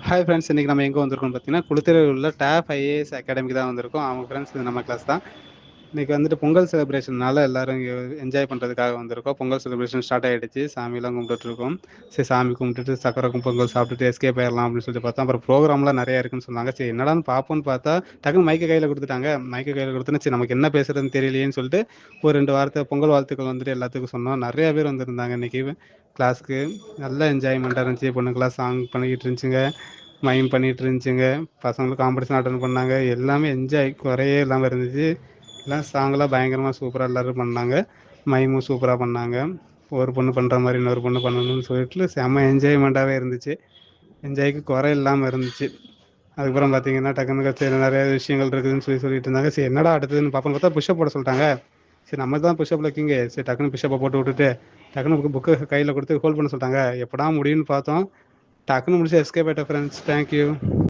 Hi friends, இன்றைக்கி நம்ம எங்கே வந்திருக்கோம்னு பார்த்தீங்கன்னா, குளித்தலையில் உள்ள டேப் ஐஏஎஸ் அகாடமிக்கு தான் வந்திருக்கோம். அவங்க ஃப்ரெண்ட்ஸ் இது நம்ம கிளாஸ் தான். இன்றைக்கி வந்துட்டு பொங்கல் செலிப்ரேஷனால எல்லோரும் இங்கே என்ஜாய் பண்ணுறதுக்காக வந்திருக்கோம். பொங்கல் செலிப்ரேஷன் ஸ்டார்ட் ஆகிடுச்சு. சாமிலாம் கும்பிட்டுட்ருக்கோம். சரி, சாமி கும்பிட்டுட்டு சக்கரை பொங்கல் சாப்பிட்டுட்டு எஸ்கேப் ஆயிடலாம் அப்படின்னு சொல்லிட்டு பார்த்தோம். அப்புறம் ப்ரோக்ராம்லாம் நிறையா இருக்குன்னு சொன்னாங்க. சரி, என்னடான்னு பார்ப்போம்னு பார்த்தா டக்குன்னு மைக்கை கையில் கொடுத்துட்டாங்க. மைக்கை கையில் கொடுத்தோன்னே சரி, நமக்கு என்ன பேசுறதுன்னு தெரியலையேன்னு சொல்லிட்டு ஒரு 2 வார்த்தை பொங்கல் வாழ்த்துக்கள் வந்துட்டு எல்லாத்துக்கும் சொன்னோம். நிறையா பேர் வந்திருந்தாங்க இன்றைக்கி கிளாஸ்க்கு. நல்ல என்ஜாய்மெண்ட்டாக இருந்துச்சு. பொண்ணுங்களாம் சாங் பண்ணிக்கிட்டு இருந்துச்சுங்க, மைம் பண்ணிகிட்டு இருந்துச்சுங்க. பசங்களும் காம்படிஷன் அட்டன் பண்ணாங்க. எல்லாமே என்ஜாய் குறையே இல்லாமல் இருந்துச்சு. எல்லாம் சாங்கெலாம் பயங்கரமாக சூப்பராக எல்லோரும் பண்ணாங்க. மைமும் சூப்பராக பண்ணாங்க. ஒரு பொண்ணு பண்ணுற மாதிரி இன்னொரு பொண்ணு பண்ணணும்னு சொல்லிட்டு செம்ம என்ஜாய்மெண்ட்டாகவே இருந்துச்சு. என்ஜாய்க்கு குறை இல்லாமல் இருந்துச்சு. அதுக்கப்புறம் பார்த்தீங்கன்னா டக்குனு கச்சேரி நிறைய விஷயங்கள் இருக்குதுன்னு சொல்லிட்டு இருந்தாங்க. சரி, என்னடா அடுத்ததுன்னு பார்ப்போம்னு பார்த்தா புஷ்அப் போட சொல்லிட்டாங்க. சரி, நம்ம தான் புஷ்அப்பில் கிங்கு. சரி, டக்குனு புஷ்அப்பை போட்டு விட்டுட்டு டக்குனு புக்கு கையில் கொடுத்து ஹோல்ட் பண்ண சொல்லிட்டாங்க. எப்படா முடியும்னு பார்த்தோம். டக்குனு முடிச்சு எஸ்கேப் ஆயிட்ட ஃப்ரெண்ட்ஸ். தேங்க்யூ.